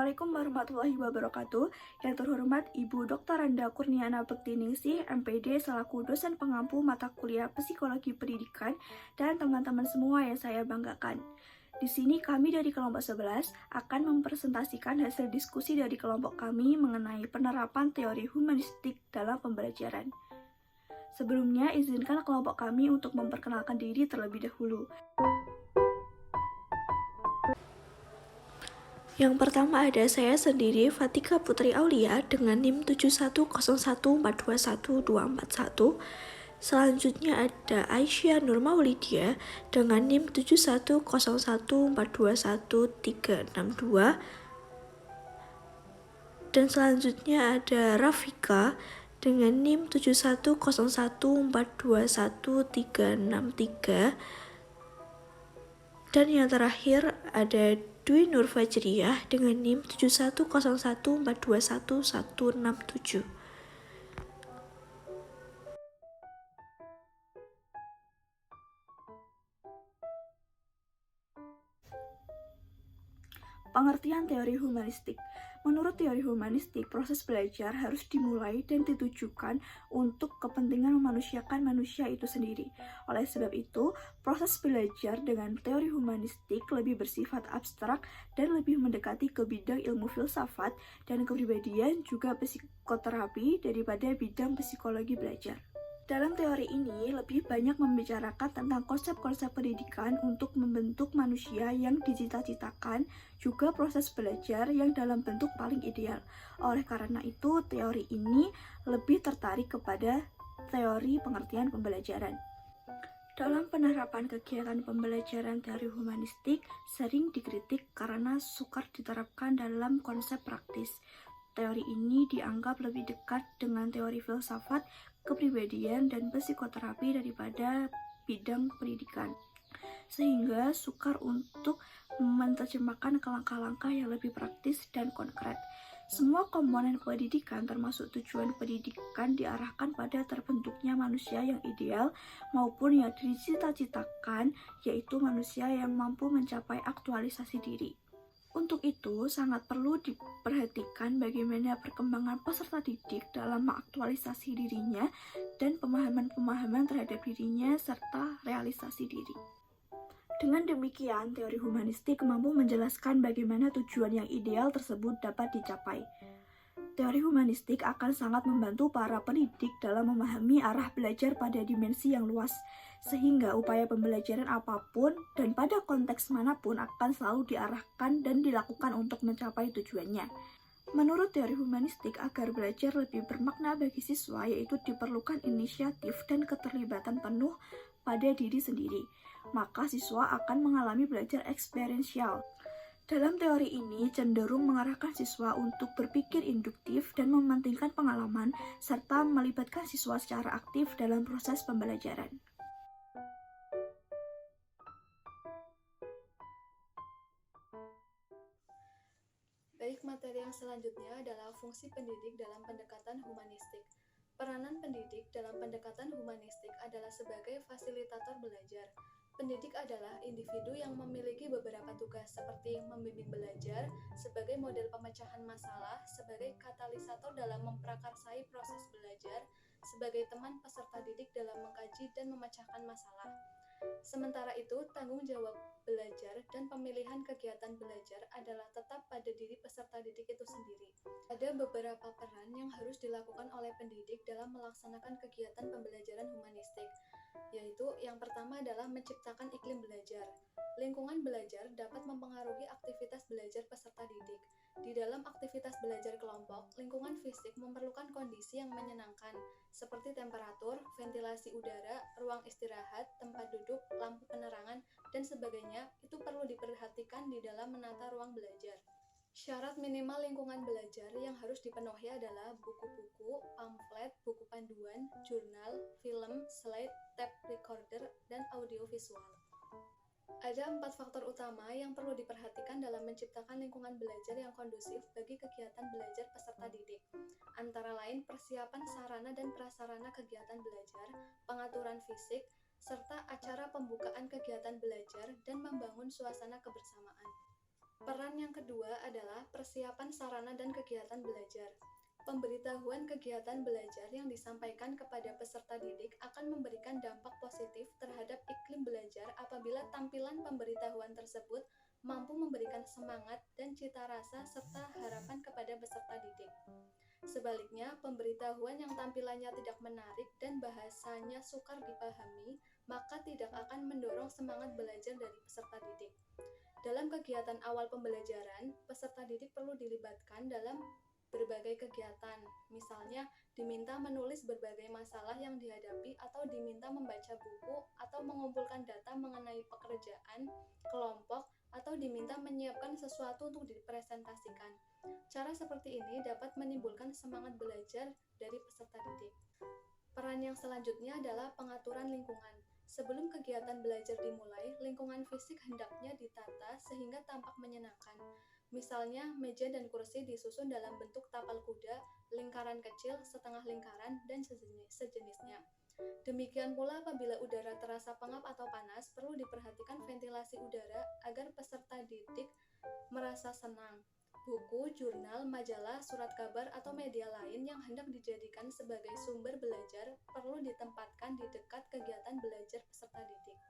Assalamualaikum warahmatullahi wabarakatuh. Yang terhormat Ibu Dr. Randa Kurniana Bektiningsih, MPD selaku dosen pengampu mata kuliah Psikologi Pendidikan, dan teman-teman semua yang saya banggakan. Di sini kami dari kelompok 11 akan mempresentasikan hasil diskusi dari kelompok kami mengenai penerapan teori humanistik dalam pembelajaran. Sebelumnya, izinkan kelompok kami untuk memperkenalkan diri terlebih dahulu. Yang pertama ada saya sendiri, Fatika Putri Aulia, dengan NIM 7101421241. Selanjutnya ada Aisyah Nur Maulidia dengan NIM 7101421362. Dan selanjutnya ada Rafika dengan NIM 7101421363. Dan yang terakhir ada Dwi Nur Fajriyah dengan NIM 7101421167. Pengertian teori humanistik. Menurut teori humanistik, proses belajar harus dimulai dan ditujukan untuk kepentingan memanusiakan manusia itu sendiri. Oleh sebab itu, proses belajar dengan teori humanistik lebih bersifat abstrak dan lebih mendekati ke bidang ilmu filsafat dan kepribadian juga psikoterapi daripada bidang psikologi belajar. Dalam teori ini lebih banyak membicarakan tentang konsep-konsep pendidikan untuk membentuk manusia yang dicita-citakan, juga proses belajar yang dalam bentuk paling ideal. Oleh karena itu, teori ini lebih tertarik kepada teori pengertian pembelajaran. Dalam penerapan kegiatan pembelajaran teori humanistik sering dikritik karena sukar diterapkan dalam konsep praktis. Teori ini dianggap lebih dekat dengan teori filsafat, kepribadian, dan psikoterapi daripada bidang pendidikan, sehingga sukar untuk menerjemahkan ke langkah-langkah yang lebih praktis dan konkret. Semua komponen pendidikan termasuk tujuan pendidikan diarahkan pada terbentuknya manusia yang ideal maupun yang dicita-citakan, yaitu manusia yang mampu mencapai aktualisasi diri. Untuk itu, sangat perlu diperhatikan bagaimana perkembangan peserta didik dalam mengaktualisasi dirinya dan pemahaman-pemahaman terhadap dirinya serta realisasi diri. Dengan demikian, teori humanistik mampu menjelaskan bagaimana tujuan yang ideal tersebut dapat dicapai. Teori humanistik akan sangat membantu para pendidik dalam memahami arah belajar pada dimensi yang luas, sehingga upaya pembelajaran apapun dan pada konteks manapun akan selalu diarahkan dan dilakukan untuk mencapai tujuannya. Menurut teori humanistik, agar belajar lebih bermakna bagi siswa, yaitu diperlukan inisiatif dan keterlibatan penuh pada diri sendiri, maka siswa akan mengalami belajar eksperiensial. Dalam teori ini cenderung mengarahkan siswa untuk berpikir induktif dan mementingkan pengalaman, serta melibatkan siswa secara aktif dalam proses pembelajaran. Baik, materi yang selanjutnya adalah fungsi pendidik dalam pendekatan humanistik. Peranan pendidik dalam pendekatan humanistik adalah sebagai fasilitator belajar. Pendidik adalah individu yang memiliki beberapa tugas seperti membimbing belajar, sebagai model pemecahan masalah, sebagai katalisator dalam memprakarsai proses belajar, sebagai teman peserta didik dalam mengkaji dan memecahkan masalah. Sementara itu, tanggung jawab belajar dan pemilihan kegiatan belajar adalah tetap pada diri peserta didik itu sendiri. Ada beberapa peran yang harus dilakukan oleh pendidik dalam melaksanakan kegiatan pembelajaran humanistik, yaitu yang pertama adalah menciptakan iklim belajar. Lingkungan belajar dapat mempengaruhi aktivitas belajar peserta didik. Di dalam aktivitas belajar kelompok, lingkungan fisik memerlukan kondisi yang menyenangkan, seperti temperatur, ventilasi udara, ruang istirahat, tempat duduk, lampu penerangan, dan sebagainya. Itu perlu diperhatikan di dalam menata ruang belajar. Syarat minimal lingkungan belajar yang harus dipenuhi adalah buku-buku, pamflet, buku panduan, jurnal, film, slide, tape recorder, dan audiovisual. Ada 4 faktor utama yang perlu diperhatikan dalam menciptakan lingkungan belajar yang kondusif bagi kegiatan belajar peserta didik. Antara lain persiapan sarana dan prasarana kegiatan belajar, pengaturan fisik, serta acara pembukaan kegiatan belajar dan membangun suasana kebersamaan. Peran yang kedua adalah persiapan sarana dan kegiatan belajar. Pemberitahuan kegiatan belajar yang disampaikan kepada peserta didik akan memberikan dampak positif terhadap iklim belajar apabila tampilan pemberitahuan tersebut mampu memberikan semangat dan cita rasa serta harapan kepada peserta didik. Sebaliknya, pemberitahuan yang tampilannya tidak menarik dan bahasanya sukar dipahami, maka tidak akan mendorong semangat belajar dari peserta didik. Dalam kegiatan awal pembelajaran, peserta didik perlu dilibatkan dalam berbagai kegiatan, misalnya diminta menulis berbagai masalah yang dihadapi atau diminta membaca buku atau mengumpulkan data mengenai pekerjaan, kelompok, atau diminta menyiapkan sesuatu untuk dipresentasikan. Cara seperti ini dapat menimbulkan semangat belajar dari peserta didik. Peran yang selanjutnya adalah pengaturan lingkungan. Sebelum kegiatan belajar dimulai, lingkungan fisik hendaknya ditata sehingga tampak menyenangkan. Misalnya, meja dan kursi disusun dalam bentuk tapal kuda, lingkaran kecil, setengah lingkaran, dan sejenisnya. Demikian pula apabila udara terasa pengap atau panas, perlu diperhatikan ventilasi udara agar peserta didik merasa senang. Buku, jurnal, majalah, surat kabar, atau media lain yang hendak dijadikan sebagai sumber belajar perlu ditempatkan di dekat kegiatan belajar peserta didik.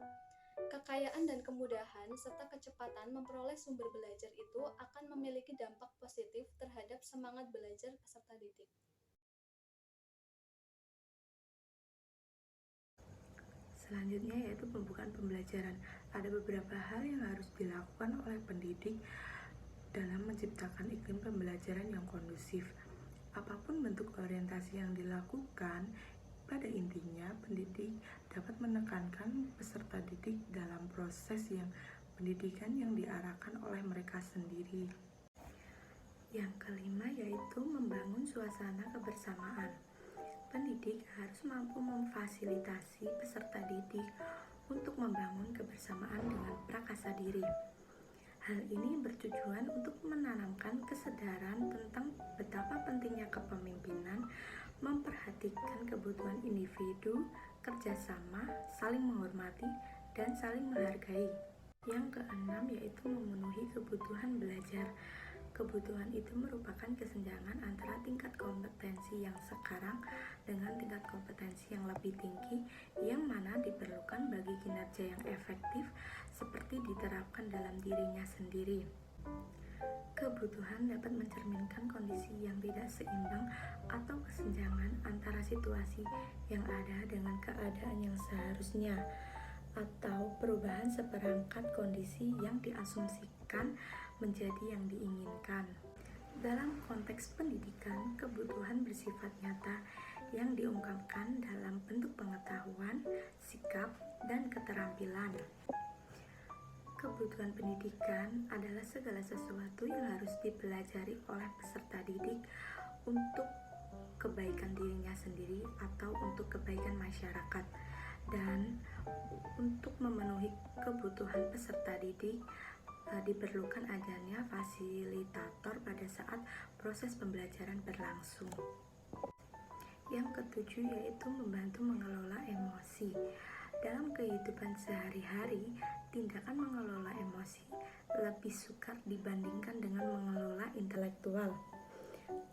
Kekayaan dan kemudahan serta kecepatan memperoleh sumber belajar itu akan memiliki dampak positif terhadap semangat belajar peserta didik. Selanjutnya yaitu pembukaan pembelajaran. Ada beberapa hal yang harus dilakukan oleh pendidik dalam menciptakan iklim pembelajaran yang kondusif. Apapun bentuk orientasi yang dilakukan, pada intinya pendidik dapat menekankan peserta didik dalam proses pendidikan yang diarahkan oleh mereka sendiri. Yang kelima yaitu membangun suasana kebersamaan. Pendidik harus mampu memfasilitasi peserta didik untuk membangun kebersamaan dengan prakasa diri. Hal ini bertujuan untuk menanamkan kesadaran tentang betapa pentingnya kepemimpinan, memperhatikan kebutuhan individu, kerjasama, saling menghormati, dan saling menghargai. Yang keenam yaitu memenuhi kebutuhan belajar. Kebutuhan itu merupakan kesenjangan antara tingkat kompetensi yang sekarang dengan tingkat kompetensi yang lebih tinggi yang mana diperlukan bagi kinerja yang efektif seperti diterapkan dalam dirinya sendiri. Kebutuhan dapat mencerminkan kondisi yang tidak seimbang atau kesenjangan antara situasi yang ada dengan keadaan yang seharusnya atau perubahan seperangkat kondisi yang diasumsikan menjadi yang diinginkan. Dalam konteks pendidikan, kebutuhan bersifat nyata yang diungkapkan dalam bentuk pengetahuan, sikap, dan keterampilan. Kebutuhan pendidikan adalah segala sesuatu yang harus dipelajari oleh peserta didik untuk kebaikan dirinya sendiri atau untuk kebaikan masyarakat. Dan untuk memenuhi kebutuhan peserta didik, diperlukan adanya fasilitator pada saat proses pembelajaran berlangsung. Yang ketujuh yaitu membantu mengelola emosi. Dalam kehidupan sehari-hari, tindakan mengelola emosi lebih sukar dibandingkan dengan mengelola intelektual.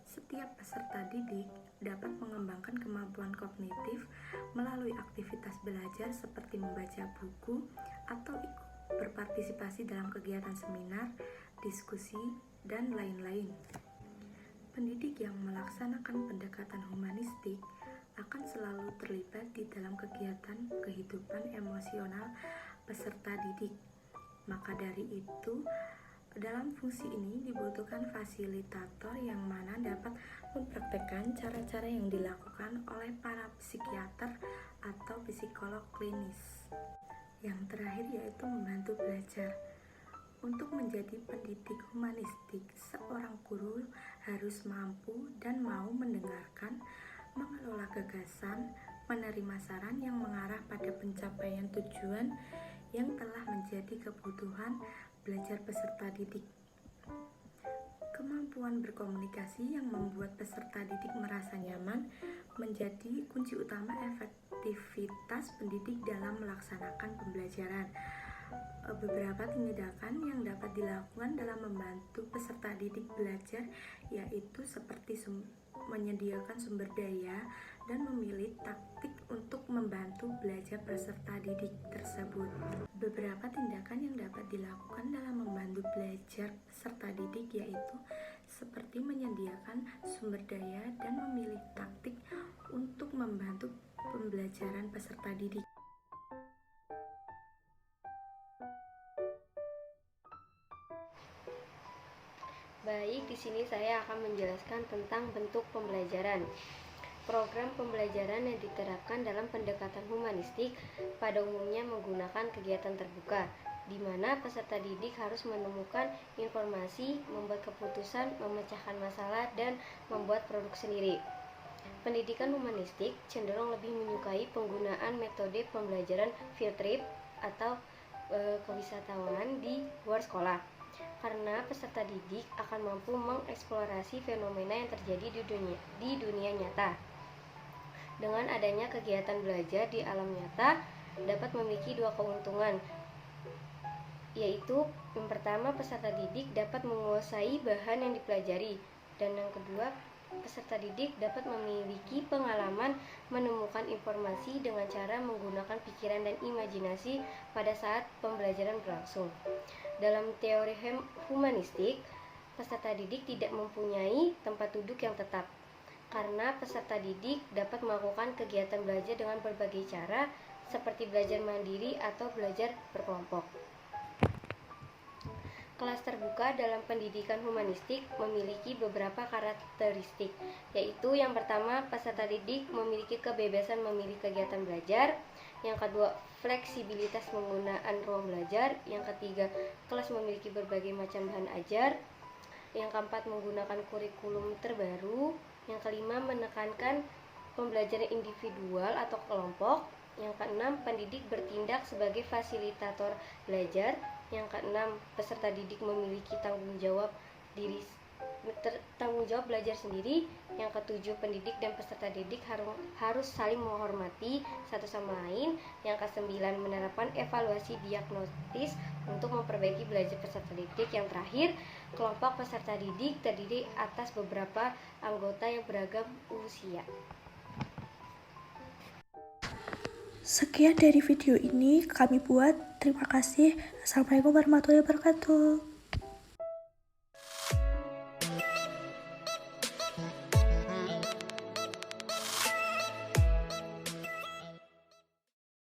Setiap peserta didik dapat mengembangkan kemampuan kognitif melalui aktivitas belajar seperti membaca buku atau ikut berpartisipasi dalam kegiatan seminar, diskusi, dan lain-lain. Pendidik yang melaksanakan pendekatan humanistik akan selalu terlibat di dalam kegiatan kehidupan emosional peserta didik. Maka dari itu, dalam fungsi ini dibutuhkan fasilitator yang mana dapat mempraktekkan cara-cara yang dilakukan oleh para psikiater atau psikolog klinis. Yang terakhir yaitu membantu belajar. Untuk menjadi pendidik humanistik, seorang guru harus mampu dan mau mendengarkan, mengelola gagasan, menerima saran yang mengarah pada pencapaian tujuan yang telah menjadi kebutuhan belajar peserta didik. Kemampuan berkomunikasi yang membuat peserta didik merasa nyaman menjadi kunci utama efektivitas pendidik dalam melaksanakan pembelajaran. Beberapa tindakan yang dapat dilakukan dalam membantu peserta didik belajar yaitu seperti menyediakan sumber daya dan memilih taktik untuk membantu belajar peserta didik tersebut. Beberapa tindakan yang dapat dilakukan dalam membantu belajar peserta didik yaitu seperti menyediakan sumber daya dan memilih taktik untuk membantu pembelajaran peserta didik. Baik, di sini saya akan menjelaskan tentang bentuk pembelajaran. Program pembelajaran yang diterapkan dalam pendekatan humanistik pada umumnya menggunakan kegiatan terbuka, di mana peserta didik harus menemukan informasi, membuat keputusan, memecahkan masalah, dan membuat produk sendiri. Pendidikan humanistik cenderung lebih menyukai penggunaan metode pembelajaran field trip atau kewisatawan di luar sekolah, karena peserta didik akan mampu mengeksplorasi fenomena yang terjadi di dunia nyata. Dengan adanya kegiatan belajar di alam nyata dapat memiliki dua keuntungan, yaitu yang pertama, peserta didik dapat menguasai bahan yang dipelajari, dan yang kedua, peserta didik dapat memiliki pengalaman menemukan informasi dengan cara menggunakan pikiran dan imajinasi pada saat pembelajaran berlangsung. Dalam teori humanistik, peserta didik tidak mempunyai tempat duduk yang tetap, karena peserta didik dapat melakukan kegiatan belajar dengan berbagai cara, seperti belajar mandiri atau belajar berkelompok. Kelas terbuka dalam pendidikan humanistik memiliki beberapa karakteristik, yaitu yang pertama, peserta didik memiliki kebebasan memilih kegiatan belajar. Yang kedua, fleksibilitas penggunaan ruang belajar. Yang ketiga, kelas memiliki berbagai macam bahan ajar. Yang keempat, menggunakan kurikulum terbaru. Yang kelima, menekankan pembelajaran individual atau kelompok. Yang keenam, pendidik bertindak sebagai fasilitator belajar. Yang keenam, peserta didik memiliki tanggung jawab belajar sendiri. Yang ketujuh, pendidik dan peserta didik harus saling menghormati satu sama lain. Yang kesembilan, menerapkan evaluasi diagnostis untuk memperbaiki belajar peserta didik. Yang terakhir, kelompok peserta didik terdiri atas beberapa anggota yang beragam usia. Sekian dari video ini kami buat. Terima kasih. Assalamualaikum warahmatullahi wabarakatuh.